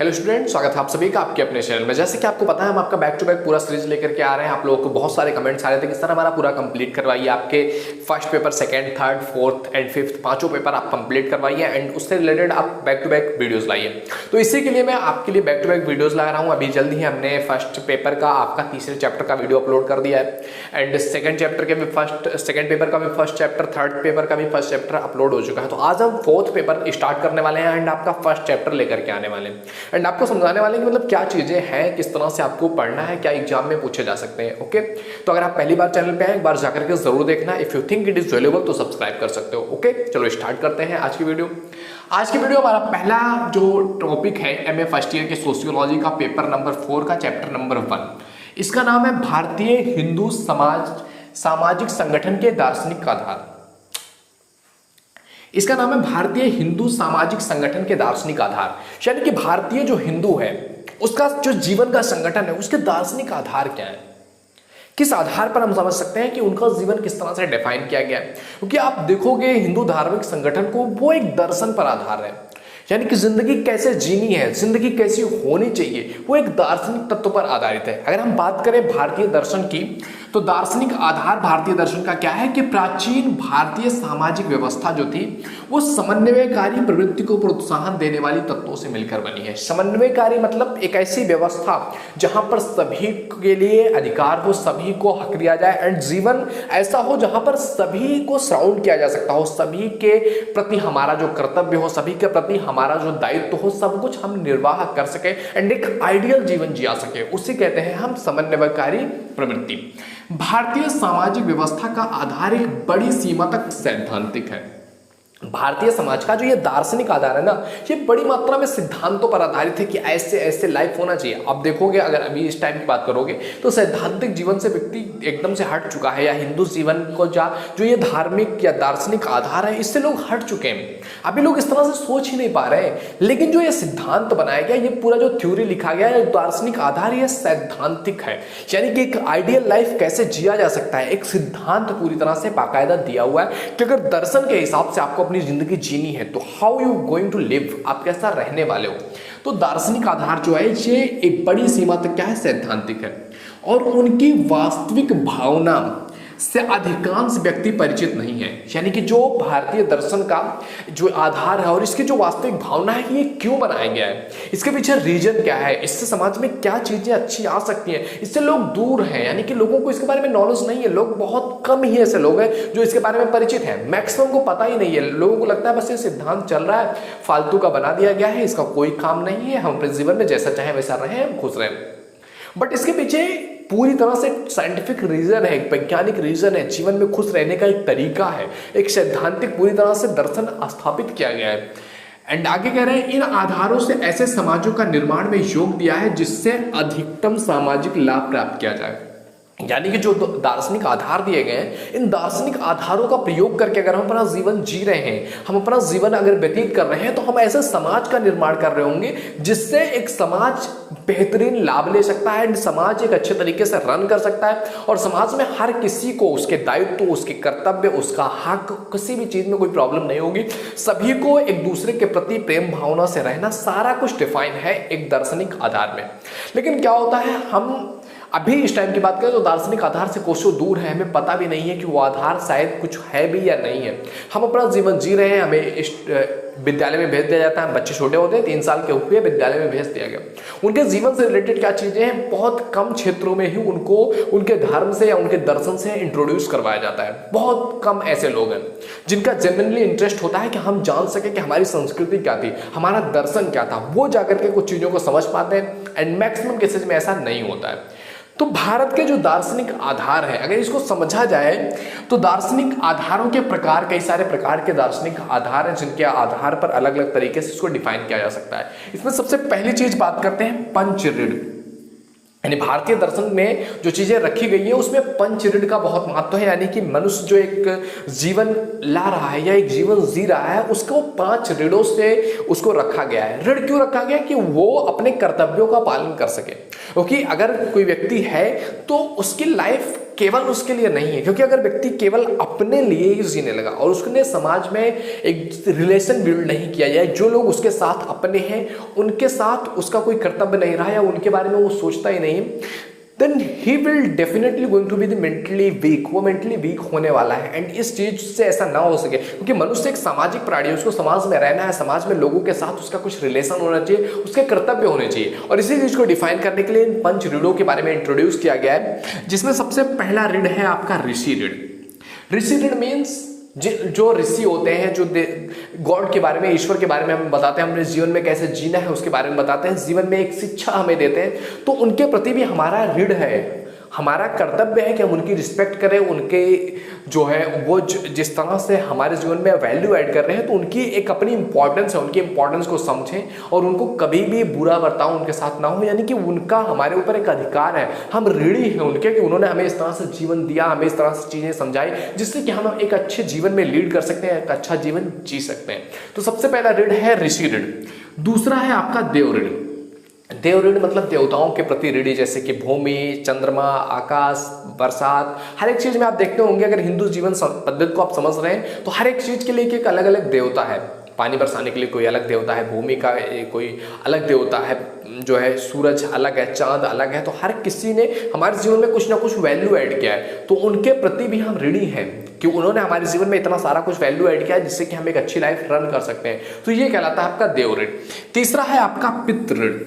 Hello student, स्वागत है आप सभी का आपके अपने चैनल में। जैसे कि आपको पता है, हम आपका बैक टू बैक पूरा सीरीज लेकर के आ रहे हैं। आप लोगों को बहुत सारे कमेंट्स आ रहे थे कि सर हमारा पूरा कंप्लीट करवाइए, आपके first paper, second, third, fourth and fifth पांचों पेपर आप कंप्लीट करवाइए एंड उससे रिलेटेड आप बैक टू बैक वीडियोस लाइए। तो इसी के लिए मैं आपके लिए बैक टू बैक वीडियोज ला रहा हूँ। अभी जल्द ही हमने फर्स्ट पेपर का आपका तीसरे चैप्टर का वीडियो अपलोड कर दिया है एंड सेकंड चैप्टर के भी सेकंड पेपर का भी फर्स्ट चैप्टर, थर्ड पेपर का भी फर्स्ट चैप्टर अपलोड हो चुका है। तो आज हम फोर्थ पेपर स्टार्ट करने वाले हैं एंड आपका फर्स्ट चैप्टर लेकर के आने वाले हैं एंड आपको समझाने वाले कि मतलब क्या चीजें हैं, किस तरह से आपको पढ़ना है, क्या एग्जाम में पूछे जा सकते हैं। ओके, तो अगर आप पहली बार चैनल पे आए, एक बार जाकर के जरूर देखना। If you think it is valuable तो सब्सक्राइब कर सकते हो। ओके, चलो स्टार्ट करते हैं आज की वीडियो। आज की वीडियो हमारा पहला जो टॉपिक है एमए फर्स्ट ईयर के सोशियोलॉजी का पेपर नंबर 4 का चैप्टर नंबर 1। इसका नाम है भारतीय हिंदू समाज सामाजिक संगठन के दार्शनिक आधार। इसका नाम है भारतीय हिंदू सामाजिक संगठन के दार्शनिक आधार, यानी कि भारतीय जो हिंदू है उसका जो जीवन का संगठन है उसके दार्शनिक आधार क्या है, किस आधार पर हम समझ सकते हैं कि उनका जीवन किस तरह से डिफाइन किया गया है। क्योंकि आप देखोगे हिंदू धार्मिक संगठन को, वो एक दर्शन पर आधार है, यानी कि जिंदगी कैसे जीनी है, जिंदगी कैसी होनी चाहिए, वो एक दार्शनिक तत्व पर आधारित है। अगर हम बात करें भारतीय दर्शन की, तो दार्शनिक आधार भारतीय दर्शन का क्या है कि प्राचीन भारतीय सामाजिक व्यवस्था जो थी वो समन्वयकारी प्रवृत्ति को प्रोत्साहन देने वाली तत्वों से मिलकर बनी है। समन्वयकारी मतलब एक ऐसी व्यवस्था जहां पर सभी के लिए अधिकार हो, सभी को हक दिया जाए एंड जीवन ऐसा हो जहां पर सभी को सराउंड किया जा सकता हो, सभी के प्रति हमारा जो कर्तव्य हो, सभी के प्रति हमारा जो दायित्व हो, सब कुछ हम निर्वाह कर सके एंड एक आइडियल जीवन जिया सके, उसे कहते हैं हम समन्वयकारी प्रवृत्ति। भारतीय सामाजिक व्यवस्था का आधार एक बड़ी सीमा तक सैद्धांतिक है। भारतीय समाज का जो ये दार्शनिक आधार है ना, ये बड़ी मात्रा में सिद्धांतों पर आधारित है कि ऐसे ऐसे लाइफ होना चाहिए। आप देखोगे, अगर अभी इस टाइम की बात करोगे तो सैद्धांतिक जीवन से व्यक्ति एकदम से हट चुका है, या हिंदू जीवन को जो ये धार्मिक या दार्शनिक आधार है इससे लोग हट चुके हैं। अभी लोग इस तरह से सोच ही नहीं पा रहे हैं। लेकिन जो ये सिद्धांत बनाया गया, ये पूरा जो थ्योरी लिखा गया है, दार्शनिक आधार ये सैद्धांतिक है, यानी कि एक आइडियल लाइफ कैसे जिया जा सकता है, एक सिद्धांत पूरी तरह से बाकायदा दिया हुआ है कि अगर दर्शन के हिसाब से आपको अपनी जिंदगी जीनी है तो how you going to live, आप कैसा रहने वाले हो। तो दार्शनिक आधार जो है ये एक बड़ी सीमा तक क्या है, सैद्धांतिक है और उनकी वास्तविक भावना से अधिकांश व्यक्ति परिचित नहीं है। यानी कि जो भारतीय दर्शन का जो आधार है और इसकी जो वास्तविक भावना है कि ये क्यों बनाया गया है, इसके पीछे रीजन क्या है, इससे समाज में क्या चीजें अच्छी आ सकती हैं, इससे लोग दूर हैं, यानी कि लोगों को इसके बारे में नॉलेज नहीं है। लोग बहुत कम ही ऐसे लोग हैं जो इसके बारे में परिचित हैं, मैक्सिमम को पता ही नहीं है। लोगों को लगता है बस ये सिद्धांत चल रहा है, फालतू का बना दिया गया है, इसका कोई काम नहीं है, हम अपने जीवन में जैसा चाहे वैसा रहें, खुश रहें। बट इसके पीछे पूरी तरह से साइंटिफिक रीजन है, एक वैज्ञानिक रीजन है, जीवन में खुश रहने का एक तरीका है, एक सैद्धांतिक पूरी तरह से दर्शन स्थापित किया गया है। एंड आगे कह रहे हैं, इन आधारों से ऐसे समाजों का निर्माण में योग दिया है जिससे अधिकतम सामाजिक लाभ प्राप्त किया जाए। यानी कि जो दार्शनिक आधार दिए गए हैं, इन दार्शनिक आधारों का प्रयोग करके अगर हम अपना जीवन जी रहे हैं, हम अपना जीवन अगर व्यतीत कर रहे हैं, तो हम ऐसे समाज का निर्माण कर रहे होंगे जिससे एक समाज बेहतरीन लाभ ले सकता है, समाज एक अच्छे तरीके से रन कर सकता है और समाज में हर किसी को उसके दायित्व, उसके कर्तव्य, उसका हक, किसी भी चीज में कोई प्रॉब्लम नहीं होगी। सभी को एक दूसरे के प्रति प्रेम भावना से रहना, सारा कुछ डिफाइन है एक दार्शनिक आधार में। लेकिन क्या होता है, हम अभी इस टाइम की बात करें तो दार्शनिक आधार से कोसों दूर है, हमें पता भी नहीं है कि वो आधार शायद कुछ है भी या नहीं है। हम अपना जीवन जी रहे हैं, हमें विद्यालय में भेज दिया जाता है, बच्चे छोटे होते हैं, 3 साल के हुए विद्यालय में भेज दिया गया। उनके जीवन से रिलेटेड क्या चीजें हैं, बहुत कम क्षेत्रों में ही उनको उनके धर्म से या उनके दर्शन से इंट्रोड्यूस करवाया जाता है। बहुत कम ऐसे लोग हैं जिनका जेन्युइनली इंटरेस्ट होता है कि हम जान सके कि हमारी संस्कृति क्या थी, हमारा दर्शन क्या था, वो जाकर के कुछ चीजों को समझ पाते हैं एंड मैक्सिमम केसेज में ऐसा नहीं होता है। तो भारत के जो दार्शनिक आधार है, अगर इसको समझा जाए तो दार्शनिक आधारों के प्रकार, कई सारे प्रकार के दार्शनिक आधार हैं जिनके आधार पर अलग अलग तरीके से इसको डिफाइन किया जा सकता है। इसमें सबसे पहली चीज बात करते हैं पंचऋण, यानी भारतीय दर्शन में जो चीजें रखी गई है उसमें पंचऋण का बहुत महत्व है। यानी कि मनुष्य जो एक जीवन ला रहा है या एक जीवन जी रहा है, उसको 5 ऋणों से उसको रखा गया है। ऋण क्यों रखा गया कि वो अपने कर्तव्यों का पालन कर सके, क्योंकि अगर कोई व्यक्ति है तो उसकी लाइफ केवल उसके लिए नहीं है, क्योंकि अगर व्यक्ति केवल अपने लिए ही जीने लगा और उसने समाज में एक रिलेशन बिल्ड नहीं किया जाए, जो लोग उसके साथ अपने हैं उनके साथ उसका कोई कर्तव्य नहीं रहा या उनके बारे में वो सोचता ही नहीं, then he will definitely going to be the mentally weak, वो mentally weak होने वाला है। एंड इस चीज से ऐसा ना हो सके, क्योंकि मनुष्य एक सामाजिक प्राणी है, उसको समाज में रहना है, समाज में लोगों के साथ उसका कुछ रिलेशन होना चाहिए, उसके कर्तव्य होने चाहिए। और इसी चीज को डिफाइन करने के लिए इन 5 ऋणों के बारे में इंट्रोड्यूस किया गया है, जिसमें सबसे पहला ऋण है आपका ऋषि ऋण। ऋषि ऋण मीन्स जो ऋषि होते हैं, जो गॉड के बारे में, ईश्वर के बारे में हमें बताते हैं, हमने जीवन में कैसे जीना है उसके बारे में बताते हैं, जीवन में एक शिक्षा हमें देते हैं, तो उनके प्रति भी हमारा ऋण है, हमारा कर्तव्य है कि हम उनकी रिस्पेक्ट करें, उनके जो है वो जिस तरह से हमारे जीवन में वैल्यू ऐड कर रहे हैं, तो उनकी एक अपनी इंपॉर्टेंस है, उनकी इंपॉर्टेंस को समझें और उनको कभी भी बुरा बर्ताव उनके साथ ना हो, यानी कि उनका हमारे ऊपर एक अधिकार है, हम ऋणी हैं उनके कि उन्होंने हमें इस तरह से जीवन दिया, हमें इस तरह से चीज़ें समझाई जिससे कि हम एक अच्छे जीवन में लीड कर सकते हैं, एक अच्छा जीवन जी सकते हैं। तो सबसे पहला ऋण है ऋषि ऋण। दूसरा है आपका देव ऋण। देव ऋण मतलब देवताओं के प्रति ऋणी, जैसे कि भूमि, चंद्रमा, आकाश, बरसात, हर एक चीज में आप देखते होंगे, अगर हिंदू जीवन पद्धति को आप समझ रहे हैं तो हर एक चीज के लिए एक अलग अलग देवता है। पानी बरसाने के लिए कोई अलग देवता है, भूमि का कोई अलग देवता है, जो है सूरज अलग है, चांद अलग है। तो हर किसी ने हमारे जीवन में कुछ ना कुछ वैल्यू ऐड किया है, तो उनके प्रति भी हम ऋणी हैं कि उन्होंने हमारे जीवन में इतना सारा कुछ वैल्यू ऐड किया है जिससे कि हम एक अच्छी लाइफ रन कर सकते हैं। तो ये कहलाता है आपका देव ऋण। तीसरा है आपका पितृ ऋण।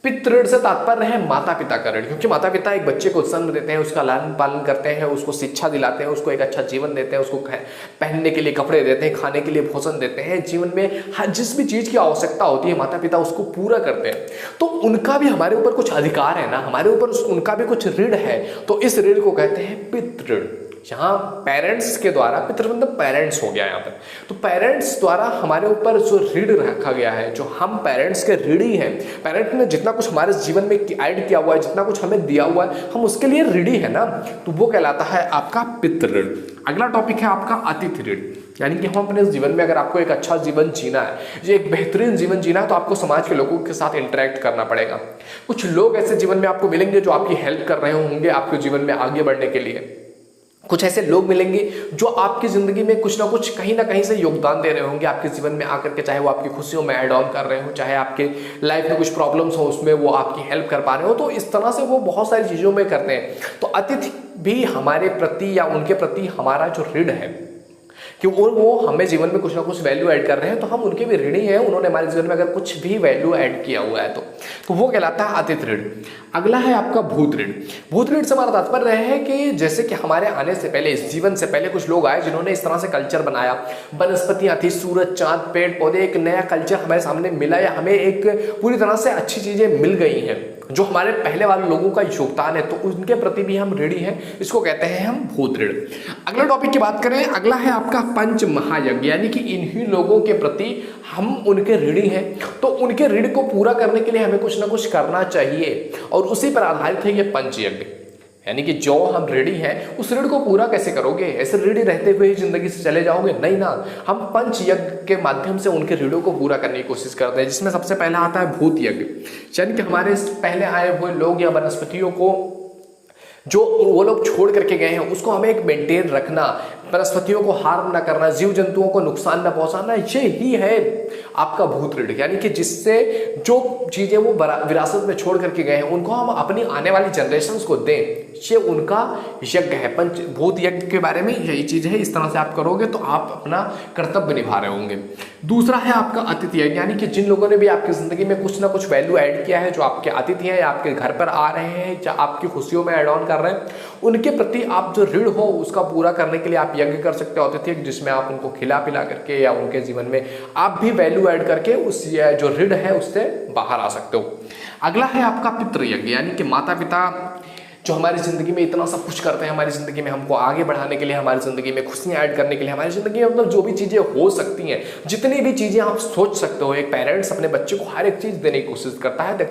पितृ ऋण से तात्पर्य है माता पिता का ऋण, क्योंकि माता पिता एक बच्चे को जन्म देते हैं, उसका लालन पालन करते हैं, उसको शिक्षा दिलाते हैं, उसको एक अच्छा जीवन देते हैं, उसको पहनने के लिए कपड़े देते हैं, खाने के लिए भोजन देते हैं, जीवन में जिस भी चीज की आवश्यकता होती है माता पिता उसको पूरा करते हैं। तो उनका भी हमारे ऊपर कुछ अधिकार है ना, हमारे ऊपर उनका भी कुछ ऋण है, तो इस ऋण को कहते हैं पितृ ऋण। जहाँ पेरेंट्स के द्वारा, पितृ मतलब पेरेंट्स हो गया यहाँ पर, तो पेरेंट्स द्वारा हमारे ऊपर जो ऋण रखा गया है, जो हम पेरेंट्स के ऋणी हैं, पेरेंट ने जितना कुछ हमारे जीवन में ऐड किया हुआ है, जितना कुछ हमें दिया हुआ है, हम उसके लिए ऋणी है ना, तो वो कहलाता है आपका पितृ ऋण। अगला टॉपिक है आपका अतिथि ऋण, यानी कि हम अपने जीवन में अगर आपको एक अच्छा जीवन जीना है, ये एक बेहतरीन जीवन जीना है, तो आपको समाज के लोगों के साथ इंटरेक्ट करना पड़ेगा। कुछ लोग ऐसे जीवन में आपको मिलेंगे जो आपकी हेल्प कर रहे होंगे आपके जीवन में आगे बढ़ने के लिए। कुछ ऐसे लोग मिलेंगे जो आपकी जिंदगी में कुछ ना कहीं से योगदान दे रहे होंगे आपके जीवन में आकर के, चाहे वो आपकी खुशियों में ऐड ऑन कर रहे हो, चाहे आपके लाइफ में कुछ प्रॉब्लम्स हो उसमें वो आपकी हेल्प कर पा रहे हो, तो इस तरह से वो बहुत सारी चीजों में करते हैं। तो अतिथि भी हमारे प्रति या उनके प्रति हमारा जो ऋण है कि वो हमें जीवन में कुछ ना कुछ वैल्यू ऐड कर रहे हैं, तो हम उनके भी ऋणी हैं, उन्होंने हमारे जीवन में अगर कुछ भी वैल्यू ऐड किया हुआ है तो वो कहलाता है अतिथि ऋण। अगला है आपका भूत ऋण। भूत ऋण से हमारा तात्पर्य है कि जैसे कि हमारे आने से पहले, इस जीवन से पहले कुछ लोग आए जिन्होंने इस तरह से कल्चर बनाया, वनस्पतियां थी, सूरज, चांद, पेड़ पौधे, एक नया कल्चर हमारे सामने मिला या हमें एक पूरी तरह से अच्छी चीजें मिल गई हैं जो हमारे पहले वाले लोगों का योगदान है, तो उनके प्रति भी हम ऋणी हैं, इसको कहते हैं हम भूत ऋण। अगला टॉपिक की बात करें, अगला है आपका पंच महायज्ञ, यानी कि इन्हीं लोगों के प्रति हम उनके ऋणी हैं, तो उनके ऋण को पूरा करने के लिए हमें कुछ ना कुछ करना चाहिए, और उसी पर आधारित है ये पंचयज्ञ। यानी कि जो हम ऋणी हैं उस ऋण को पूरा कैसे करोगे? ऐसे ऋणी रहते हुए ही जिंदगी से चले जाओगे? नहीं ना, हम पंच यज्ञ के माध्यम से उनके ऋणों को पूरा करने की कोशिश करते हैं, जिसमें सबसे पहला आता है भूत यज्ञ। यानी कि हमारे पहले आए हुए लोग या वनस्पतियों को जो वो लोग छोड़ करके गए हैं उसको हमें एक मेंटेन रखना, वनस्पतियों को हार्म ना करना, जीव जंतुओं को नुकसान ना पहुंचाना, ये ही है आपका भूत ऋण। यानी कि जिससे जो चीजें वो विरासत में छोड़ करके गए हैं उनको हम अपनी आने वाली जनरेशंस को दें, ये उनका यज्ञ है। पंच भूत यज्ञ के बारे में यही चीज है, इस तरह से आप करोगे तो आप अपना कर्तव्य निभा रहे होंगे। दूसरा है आपका अतिथि यज्ञ, यानी कि जिन लोगों ने भी आपकी जिंदगी में कुछ ना कुछ वैल्यू ऐड किया है, जो आपके अतिथि हैं या आपके घर पर आ रहे हैं या आपकी खुशियों में ऐड ऑन कर रहे हैं, उनके प्रति आप जो ऋण हो उसका पूरा करने के लिए आप यज्ञ कर सकते हो अतिथि, जिसमें आप उनको खिला पिला करके या उनके जीवन में आप भी वैल्यू ऐड करके उस जो ऋण है उससे बाहर आ सकते हो। अगला है आपका पितृ यज्ञ, यानी कि माता पिता जो हमारी ज़िंदगी में इतना सब कुछ करते हैं, हमारी ज़िंदगी में हमको आगे बढ़ाने के लिए, हमारी ज़िंदगी में खुशियाँ ऐड करने के लिए, हमारी ज़िंदगी में मतलब जो भी चीज़ें हो सकती हैं, जितनी भी चीज़ें आप सोच सकते हो, एक पेरेंट्स अपने बच्चे को हर एक चीज़ देने की कोशिश करता है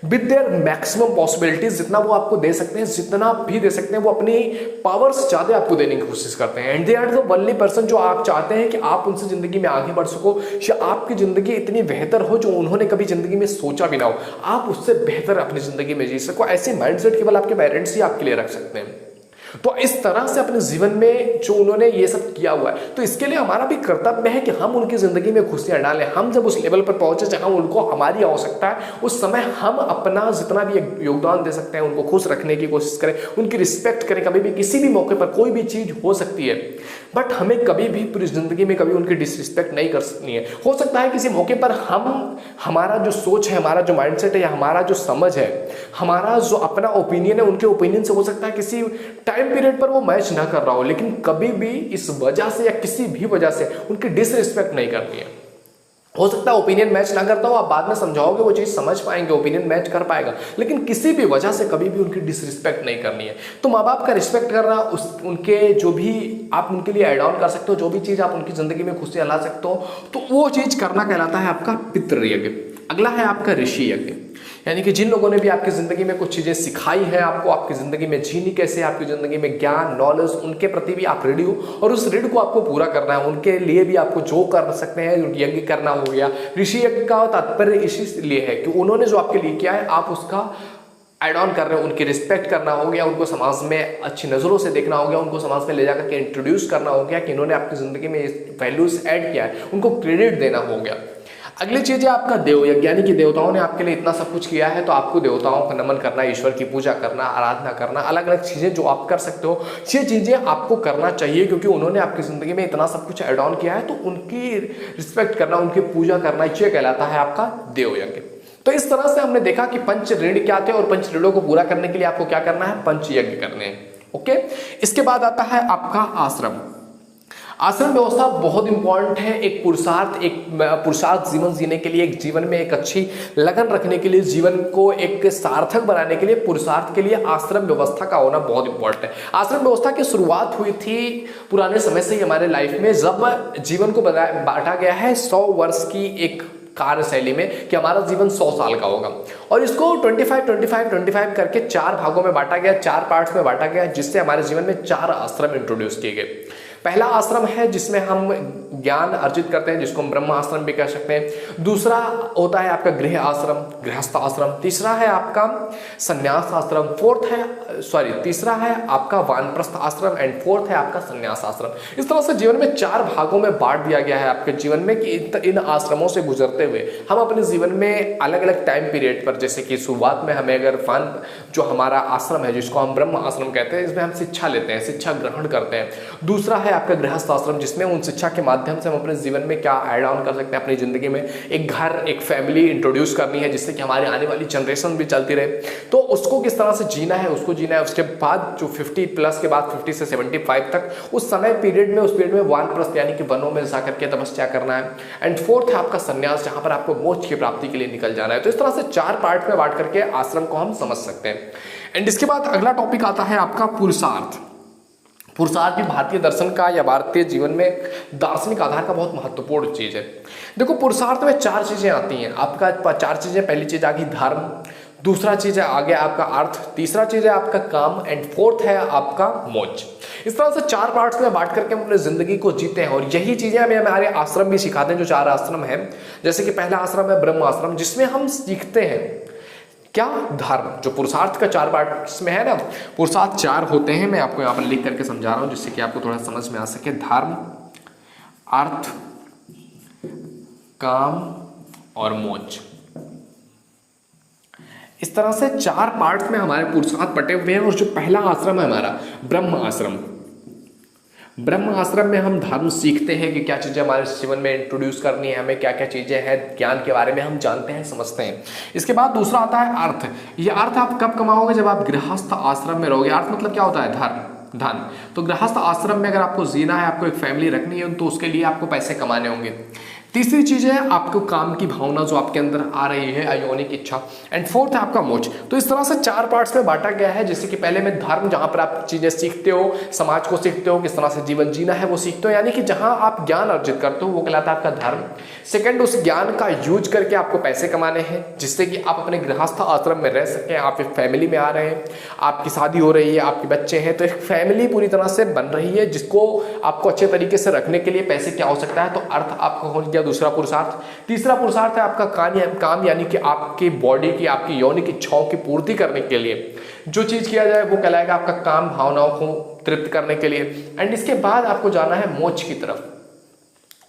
विद देयर मैक्सिमम पॉसिबिलिटीज। जितना वो आपको दे सकते हैं, जितना भी दे सकते हैं, वो अपनी पावर से ज़्यादा आपको देने की कोशिश करते हैं। And they are the only person जो आप चाहते हैं कि आप उनसे ज़िंदगी में आगे बढ़ सको या आपकी ज़िंदगी इतनी बेहतर हो जो उन्होंने कभी ज़िंदगी में सोचा भी ना हो, आप उससे बेहतर अपनी ज़िंदगी में जी सको। ऐसे माइंडसेट केवल आपके पेरेंट्स ही आपके लिए रख सकते हैं। तो इस तरह से अपने जीवन में जो उन्होंने ये सब किया हुआ है, तो इसके लिए हमारा भी कर्तव्य है कि हम उनकी जिंदगी में खुशियां डालें। हम जब उस लेवल पर पहुंचे जहां उनको हमारी आवश्यकता है, उस समय हम अपना जितना भी योगदान दे सकते हैं उनको खुश रखने की कोशिश करें, उनकी रिस्पेक्ट करें। कभी भी किसी भी मौके पर कोई भी चीज हो सकती है, बट हमें कभी भी पूरी जिंदगी में कभी उनकी डिसरिस्पेक्ट नहीं कर सकनी है। हो सकता है किसी मौके पर हमारा जो सोच है, हमारा जो माइंडसेट है, या हमारा जो समझ है, हमारा जो अपना ओपिनियन है, उनके ओपिनियन से हो सकता है किसी टाइम पीरियड पर वो मैच ना कर रहा हो, लेकिन कभी भी इस वजह से या किसी भी वजह से उनकी डिसरिस्पेक्ट नहीं करनी है। हो सकता है ओपिनियन मैच ना करता हो, आप बाद में समझाओगे वो चीज समझ पाएंगे, ओपिनियन मैच कर पाएगा, लेकिन किसी भी वजह से कभी भी उनकी डिसरिस्पेक्ट नहीं करनी है। तो माँ बाप का रिस्पेक्ट करना, उनके जो भी आप उनके लिए ऐड ऑन कर सकते हो, जो भी चीज आप उनकी जिंदगी में खुशियां ला सकते हो, तो वो चीज करना कहलाता है आपका पितृयज्ञ। अगला है आपका ऋषि यज्ञ, यानी कि जिन लोगों ने भी आपकी जिंदगी में कुछ चीजें सिखाई हैं आपको, आपकी जिंदगी में जीनी कैसे, आपकी जिंदगी में ज्ञान नॉलेज, उनके प्रति भी आप ऋणी हो और उस ऋण को आपको पूरा करना है। उनके लिए भी आपको जो कर सकते हैं यज्ञ करना हो गया। ऋषि यज्ञ का तात्पर्य इसीलिए है कि उन्होंने जो आपके लिए किया है आप उसका एड ऑन कर रहे हो, उनकी रिस्पेक्ट करना हो गया, उनको समाज में अच्छी नजरों से देखना हो गया, उनको समाज में ले जाकर के इंट्रोड्यूस करना हो गया कि इन्होंने आपकी जिंदगी में वैल्यूज ऐड किया है, उनको क्रेडिट देना हो गया। अगली चीज है आपका देव यज्ञ, यानी कि देवताओं ने आपके लिए इतना सब कुछ किया है, तो आपको देवताओं का नमन करना, ईश्वर की पूजा करना, आराधना करना, अलग अलग चीजें जो आप कर सकते हो, ये चीजें आपको करना चाहिए, क्योंकि उन्होंने आपकी जिंदगी में इतना सब कुछ ऐड ऑन किया है। तो उनकी रिस्पेक्ट करना, उनकी पूजा करना, ये कहलाता है आपका देव यज्ञ। तो इस तरह से हमने देखा कि पंच ऋण क्या थे, और पंच ऋणों को पूरा करने के लिए आपको क्या करना है, पंच यज्ञ करने हैं। ओके, इसके बाद आता है आपका आश्रम। आश्रम व्यवस्था बहुत इंपॉर्टेंट है एक पुरुषार्थ जीवन जीने के लिए, एक जीवन में एक अच्छी लगन रखने के लिए, जीवन को एक सार्थक बनाने के लिए, पुरुषार्थ के लिए आश्रम व्यवस्था का होना बहुत इंपॉर्टेंट है। आश्रम व्यवस्था की शुरुआत हुई थी पुराने समय से ही हमारे लाइफ में, जब जीवन को बांटा गया है 100 वर्ष की एक कार्यशैली में कि हमारा जीवन 100 साल का होगा, और इसको 25 करके 4 भागों में बांटा गया, 4 पार्ट्स में बांटा गया, जिससे हमारे जीवन में 4 आश्रम इंट्रोड्यूस किए गए। पहला आश्रम है जिसमें हम ज्ञान अर्जित करते हैं, जिसको हम ब्रह्म आश्रम भी कह सकते हैं। दूसरा होता है आपका गृह आश्रम, गृहस्थ आश्रम। तीसरा है आपका संन्यास आश्रम। तीसरा है आपका वानप्रस्थ आश्रम, एंड फोर्थ है आपका संन्यास आश्रम। इस तरह से जीवन में 4 भागों में बांट दिया गया है आपके जीवन में कि इन आश्रमों से गुजरते हुए हम अपने जीवन में अलग अलग टाइम पीरियड पर, जैसे कि शुरुआत में हमें अगर जो हमारा आश्रम है जिसको हम ब्रह्म आश्रम कहते हैं, इसमें हम शिक्षा लेते हैं, शिक्षा ग्रहण करते हैं। दूसरा है आपका गृहस्थ आश्रम, जिसमें उन शिक्षा के माध्यम से हम अपने जीवन में क्या ऐड ऑन कर सकते हैं, अपनी जिंदगी में एक घर, एक फैमिली इंट्रोड्यूस करनी है, जिससे कि हमारी आने वाली जनरेशन भी चलती रहे। तो उसको किस तरह से जीना है, उसको जीना है। उसके बाद जो 50 प्लस के बाद 50 से 75 तक, उस समय पीरियड में, उस पीरियड में वानप्रस्थ यानी कि वनों में जाकर के तपस्या करना है। एंड फोर्थ है आपका संन्यास, जहां पर आपको मोक्ष की प्राप्ति के लिए निकल जाना है। तो इस तरह से 4 पार्ट में बांट करके आश्रम को हम समझ सकते हैं। एंड इसके बाद अगला टॉपिक आता है आपका पुरुषार्थ। पुरुषार्थ भी भारतीय दर्शन का या भारतीय जीवन में दार्शनिक आधार का बहुत महत्वपूर्ण चीज है। देखो, पुरुषार्थ में 4 चीजें आती हैं आपका। 4 चीजें, पहली चीज आ गई धर्म, दूसरा चीज है आगे आपका अर्थ, तीसरा चीज है आपका काम, एंड फोर्थ है आपका मोक्ष। इस तरह से 4 पार्ट्स में बांट करके हम अपनी जिंदगी को जीते हैं, और यही चीजें हमें हमारे आश्रम भी सिखाते हैं, जो 4 आश्रम है। जैसे कि पहला आश्रम है ब्रह्म आश्रम, जिसमें हम सीखते हैं क्या, धर्म। जो पुरुषार्थ का 4 पार्ट इसमें है ना, पुरुषार्थ 4 होते हैं, मैं आपको यहाँ पर लिख करके समझा रहा हूँ जिससे कि आपको थोड़ा समझ में आ सके। धर्म, अर्थ, काम और मोक्ष। इस तरह से 4 पार्ट में हमारे पुरुषार्थ बटे हुए हैं। और जो पहला आश्रम है हमारा ब्रह्म आश्रम, ब्रह्म आश्रम में हम धर्म सीखते हैं कि क्या चीज़ें हमारे जीवन में इंट्रोड्यूस करनी है, हमें क्या क्या चीज़ें हैं, ज्ञान के बारे में हम जानते हैं, समझते हैं। इसके बाद दूसरा आता है अर्थ। ये अर्थ आप कब कमाओगे, जब आप गृहस्थ आश्रम में रहोगे। अर्थ मतलब क्या होता है, धन। तो गृहस्थ आश्रम में अगर आपको जीना है, आपको एक फैमिली रखनी है, तो उसके लिए आपको पैसे कमाने होंगे। तीसरी चीज है आपको काम की भावना जो आपके अंदर आ रही है, अयोनिक इच्छा। एंड फोर्थ है आपका मोक्ष। तो इस तरह से 4 पार्ट्स में बांटा गया है। जैसे कि पहले में धर्म, जहां पर आप चीजें सीखते हो, समाज को सीखते हो, किस तरह से जीवन जीना है वो सीखते हो, यानी कि जहां आप ज्ञान अर्जित करते हो वो कहलाता है आपका धर्म। सेकंड, उस ज्ञान का यूज करके आपको पैसे कमाने हैं, जिससे कि आप अपने गृहस्थ आश्रम में रह सकें। आप एक फैमिली में आ रहे हैं, आपकी शादी हो रही है, आपके बच्चे हैं, तो एक फैमिली पूरी तरह से बन रही है, जिसको आपको अच्छे तरीके से रखने के लिए पैसे की आवश्यकता है। तो अर्थ आपका हो गया गया दूसरा पुरुषार्थ। तीसरा पुरुषार्थ है आपका काम, यानी कि आपकी बॉडी की, आपकी यौनिक इच्छाओं की पूर्ति करने के लिए जो चीज किया जाए वो कहलाएगा आपका काम, भावनाओं को तृप्त करने के लिए। एंड इसके बाद आपको जाना है मोक्ष की तरफ।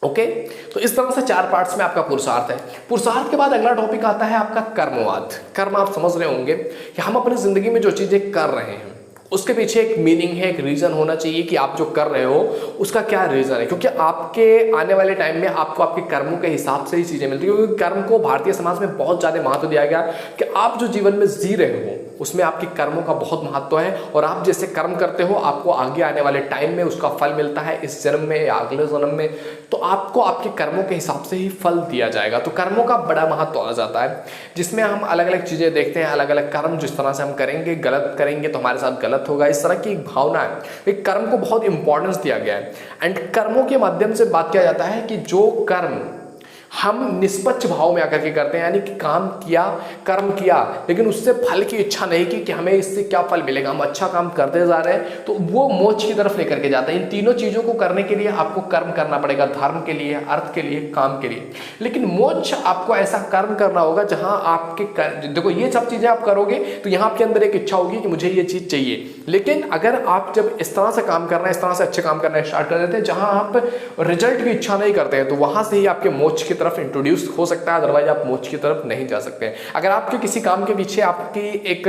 ओके, तो इस तरह से 4 पार्ट्स में आपका पुरुषार्थ है। पुरुषार्थ के बाद अगला टॉपिक आता है आपका कर्मवाद। कर्म आप समझ रहे होंगे कि हम अपनी जिंदगी में जो चीजें कर रहे हैं उसके पीछे एक मीनिंग है, एक रीजन होना चाहिए कि आप जो कर रहे हो उसका क्या रीजन है, क्योंकि आपके आने वाले टाइम में आपको आपके कर्मों के हिसाब से ही चीजें मिलती है। क्योंकि कर्म को भारतीय समाज में बहुत ज्यादा महत्व दिया गया कि आप जो जीवन में जी रहे हो उसमें आपके कर्मों का बहुत महत्व है, और आप जैसे कर्म करते हो आपको आगे आने वाले टाइम में उसका फल मिलता है, इस जन्म में या अगले जन्म में। तो आपको आपके कर्मों के हिसाब से ही फल दिया जाएगा। तो कर्मों का बड़ा महत्व आ जाता है, जिसमें हम अलग अलग चीजें देखते हैं, अलग अलग कर्म जिस तरह से हम करेंगे, गलत करेंगे तो हमारे साथ गलत होगा, इस तरह की एक भावना है। एक कर्म को बहुत इंपॉर्टेंस दिया गया है। एंड कर्मों के माध्यम से बात किया जाता है कि जो कर्म हम निष्पक्ष भाव में आकर के करते हैं, यानी कि काम किया, कर्म किया, लेकिन उससे फल की इच्छा नहीं की कि हमें इससे क्या फल मिलेगा, हम अच्छा काम करते जा रहे हैं, तो वो मोक्ष की तरफ लेकर के जाता है। इन तीनों चीजों को करने के लिए आपको कर्म करना पड़ेगा, धर्म के लिए, अर्थ के लिए, काम के लिए। लेकिन मोक्ष आपको ऐसा कर्म करना होगा जहां आपके देखो ये सब चीजें आप करोगे तो यहां आपके अंदर एक इच्छा होगी कि मुझे ये चीज चाहिए। लेकिन अगर आप जब इस तरह से काम करना है, इस तरह से अच्छे काम करना स्टार्ट कर देते हैं जहां आप रिजल्ट की इच्छा नहीं करते हैं, तो वहां से ही आपके मोक्ष की तरफ इंट्रोड्यूस हो सकता है, अदरवाइज आप मोक्ष की तरफ नहीं जा सकते हैं। अगर आपके किसी काम के पीछे आपकी एक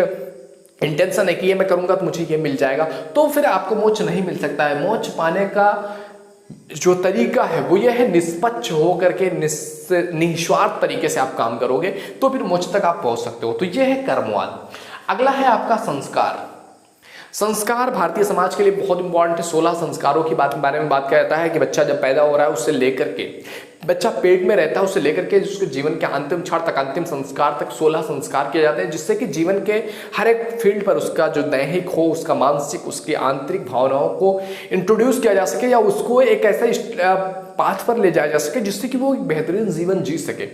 इंटेंशन है कि ये मैं करूंगा तो मुझे ये मिल जाएगा, तो फिर आपको मोक्ष नहीं मिल सकता है। मोक्ष पाने का जो तरीका है वो ये है, निष्पक्ष होकर के निस्वार्थ तरीके से आप काम करोगे तो फिर मोक्ष तक आप पहुंच सकते हो। तो ये है कर्मवाद। अगला है आपका संस्कार। संस्कार भारतीय समाज के लिए बहुत इंपॉर्टेंट है। 16 संस्कारों की बारे में बात किया जाता है कि बच्चा जब पैदा हो रहा है उससे लेकर के, बच्चा पेट में रहता है उससे लेकर के उसके जीवन के अंतिम क्षण तक, अंतिम संस्कार तक 16 संस्कार किए जाते हैं, जिससे कि जीवन के हर एक फील्ड पर उसका जो दैहिक हो, उसका मानसिक, उसकी आंतरिक भावनाओं को इंट्रोड्यूस किया जा सके, या उसको एक ऐसा पाथ पर ले जाया जा सके जिससे कि वो एक बेहतरीन जीवन जी सके।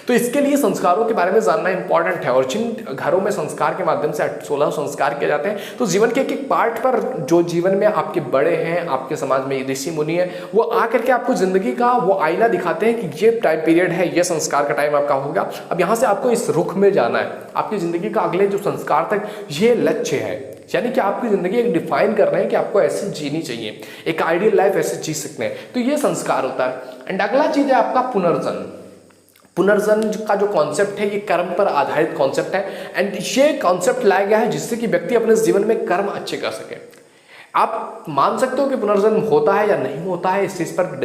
तो इसके लिए संस्कारों के बारे में जानना इंपॉर्टेंट है। और जिन घरों में संस्कार के माध्यम से 16 संस्कार किए जाते हैं, तो जीवन के एक पार्ट पर जो जीवन में आपके बड़े हैं, आपके समाज में ऋषि मुनि है, वो आकर के आपको जिंदगी का वो आईना दिखाते हैं कि ये टाइम पीरियड है, ये संस्कार का टाइम आपका होगा, अब यहां से आपको इस रुख में जाना है, आपकी जिंदगी का अगले जो संस्कार तक ये लक्ष्य है। यानी कि आपकी जिंदगी एक डिफाइन कर रहे हैं कि आपको ऐसे जीनी चाहिए, एक आइडियल लाइफ ऐसे जी सकते हैं, तो ये संस्कार होता है। एंड अगला चीज है आपका पुनर्जन्म। पुनर्जन्म का जो कॉन्सेप्ट है ये कर्म पर आधारित कॉन्सेप्ट है। एंड ये कॉन्सेप्ट लाया गया है जिससे कि व्यक्ति अपने जीवन में कर्म अच्छे कर सके। आप मान सकते हो कि पुनर्जन्म होता है या नहीं होता है, इस चीज पर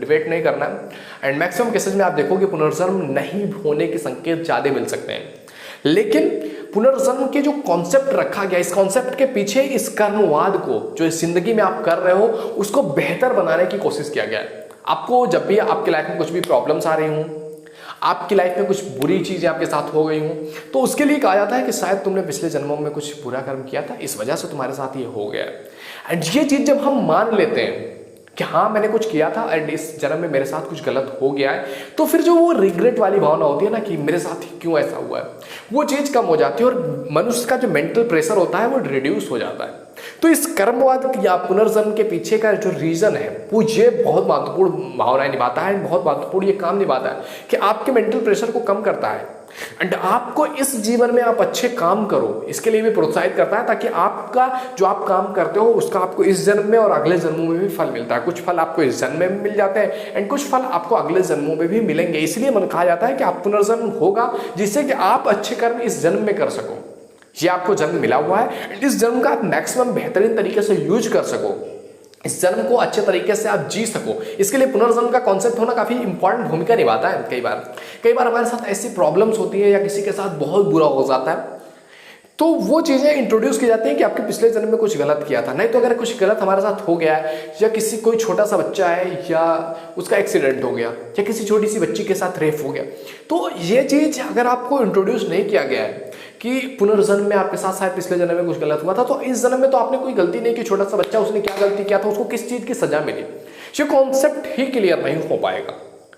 डिबेट नहीं करना है। एंड मैक्सिमम केसेस में आप देखोगे पुनर्जन्म नहीं होने के संकेत ज्यादा मिल सकते हैं। लेकिन पुनर्जन्म के जो कॉन्सेप्ट रखा गया, इस कॉन्सेप्ट के पीछे इस कर्मवाद को जो इस जिंदगी में आप कर रहे हो उसको बेहतर बनाने की कोशिश किया गया है। आपको जब भी आपकी लाइफ में कुछ भी प्रॉब्लम्स आ रही हूं, आपकी लाइफ में कुछ बुरी चीजें आपके साथ हो गई हूं, तो उसके लिए कहा जाता है कि शायद तुमने पिछले जन्मों में कुछ बुरा कर्म किया था, इस वजह से तुम्हारे साथ ये हो गया। एंड ये चीज जब हम मान लेते हैं कि हाँ मैंने कुछ किया था एंड इस जन्म में मेरे साथ कुछ गलत हो गया है, तो फिर जो वो रिग्रेट वाली भावना होती है ना कि मेरे साथ क्यों ऐसा हुआ है, वो चीज कम हो जाती है और मनुष्य का जो मेंटल प्रेशर होता है वो रिड्यूस हो जाता है। तो इस कर्मवाद या पुनर्जन्म के पीछे का जो रीजन है वो ये बहुत महत्वपूर्ण भावनाएं निभाता है, बहुत महत्वपूर्ण ये काम निभाता है कि आपके मेंटल प्रेशर को कम करता है एंड आपको इस जीवन में आप अच्छे काम करो इसके लिए भी प्रोत्साहित करता है, ताकि आपका जो आप काम करते हो उसका आपको इस जन्म में और अगले जन्मों में भी फल मिलता है। कुछ फल आपको इस जन्म में भी मिल जाते हैं एंड कुछ फल आपको अगले जन्मों में भी मिलेंगे। इसलिए मन कहा जाता है कि आप पुनर्जन्म होगा जिससे कि आप अच्छे कर्म इस जन्म में कर सको। ये आपको जन्म मिला हुआ है, इस जन्म का आप मैक्सिमम बेहतरीन तरीके से यूज कर सको, इस जन्म को अच्छे तरीके से आप जी सको। इसके लिए पुनर्जन्म का कॉन्सेप्ट होना काफी इंपॉर्टेंट भूमिका निभाता है। कई बार हमारे साथ ऐसी प्रॉब्लम्स होती है या किसी के साथ बहुत बुरा हो जाता है, तो वो चीजें इंट्रोड्यूस की जाती हैं कि आपके पिछले जन्म में कुछ गलत किया था। नहीं तो अगर कुछ गलत हमारे साथ हो गया है, या किसी कोई छोटा सा बच्चा है या उसका एक्सीडेंट हो गया, या किसी छोटी सी बच्ची के साथ रेप हो गया, तो ये चीज अगर आपको इंट्रोड्यूस नहीं किया गया है कि पुनर्जन्म में आपके साथ शायद पिछले जन्म में कुछ गलत हुआ था, तो इस जन्म में तो आपने कोई गलती नहीं की, छोटा सा बच्चा उसने क्या गलती किया था, उसको किस चीज की सजा मिली, ये कॉन्सेप्ट ही क्लियर नहीं हो पाएगा।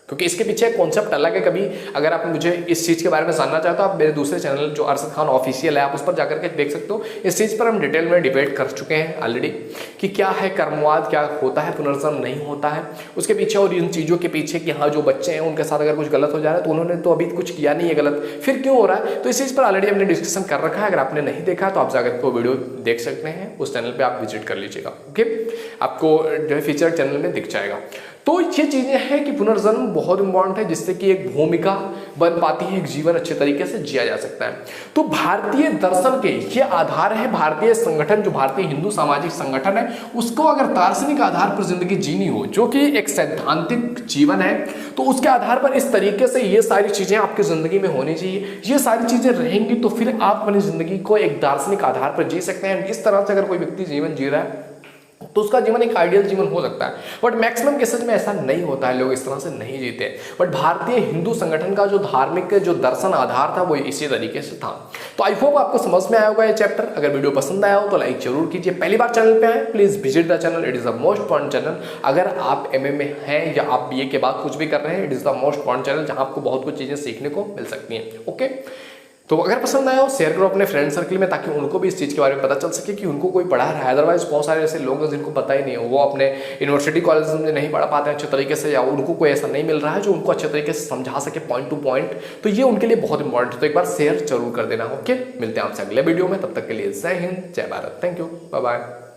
क्योंकि इसके पीछे कॉन्सेप्ट अलग है। कभी अगर आप मुझे इस चीज़ के बारे में जानना चाहते हो, आप मेरे दूसरे चैनल जो अरशद खान ऑफिशियल है, आप उस पर जाकर के देख सकते हो। इस चीज़ पर हम डिटेल में डिबेट कर चुके हैं ऑलरेडी कि क्या है कर्मवाद, क्या होता है, पुनर्जन्म नहीं होता है, उसके पीछे और इन चीज़ों के पीछे कि हाँ जो बच्चे हैं उनके साथ अगर कुछ गलत हो जा रहा है तो उन्होंने तो अभी कुछ किया नहीं है गलत, फिर क्यों हो रहा है। तो इस चीज़ पर ऑलरेडी हमने डिस्कशन कर रखा है। अगर आपने नहीं देखा तो आप जाकर के वो वीडियो देख सकते हैं, उस चैनल पर आप विजिट कर लीजिएगा। ओके, आपको जो है फीचर चैनल में दिख जाएगा। तो ये चीजें हैं कि पुनर्जन्म बहुत इंपॉर्टेंट है, जिससे कि एक भूमिका बन पाती है, एक जीवन अच्छे तरीके से जिया जा सकता है। तो भारतीय दर्शन के ये आधार है, भारतीय संगठन जो भारतीय हिंदू सामाजिक संगठन है, उसको अगर दार्शनिक आधार पर जिंदगी जीनी हो, जो कि एक सैद्धांतिक जीवन है, तो उसके आधार पर इस तरीके से ये सारी चीजें आपकी जिंदगी में होनी चाहिए। ये सारी चीजें रहेंगी तो फिर आप अपनी जिंदगी को एक दार्शनिक आधार पर जी सकते हैं। इस तरह से अगर कोई व्यक्ति जीवन जी रहा है तो उसका जीवन एक आइडियल जीवन हो सकता है, बट मैक्सिमम केसेस में ऐसा नहीं होता है, लोग इस तरह से नहीं जीते। बट भारतीय हिंदू संगठन का जो धार्मिक जो दर्शन आधार था वो इसी तरीके से था। तो आई होप आपको समझ में आया होगा ये चैप्टर। अगर वीडियो पसंद आया हो तो लाइक जरूर कीजिए। पहली बार चैनल पे आए please visit the channel, it is the most important channel. अगर आप एमए में हैं या आप बीए के बाद कुछ भी कर रहे हैं, it is the most important channel जहां आपको बहुत कुछ चीजें सीखने को मिल सकती हैं। ओके, तो अगर पसंद आया हो शेयर करो अपने फ्रेंड सर्कल में, ताकि उनको भी इस चीज़ के बारे में पता चल सके कि उनको कोई पढ़ा रहा है। अदरवाइज बहुत सारे ऐसे लोग हैं जिनको पता ही नहीं है, वो अपने यूनिवर्सिटी कॉलेज में नहीं पढ़ा पाते हैं अच्छे तरीके से, या उनको कोई ऐसा नहीं मिल रहा है जो उनको अच्छे तरीके से समझा सके पॉइंट टू पॉइंट। तो ये उनके लिए बहुत इंपॉर्टेंट है, तो एक बार शेयर जरूर कर देना। ओके, मिलते हैं आपसे अगले वीडियो में, तब तक के लिए जय हिंद, जय Bharat, thank you, bye bye.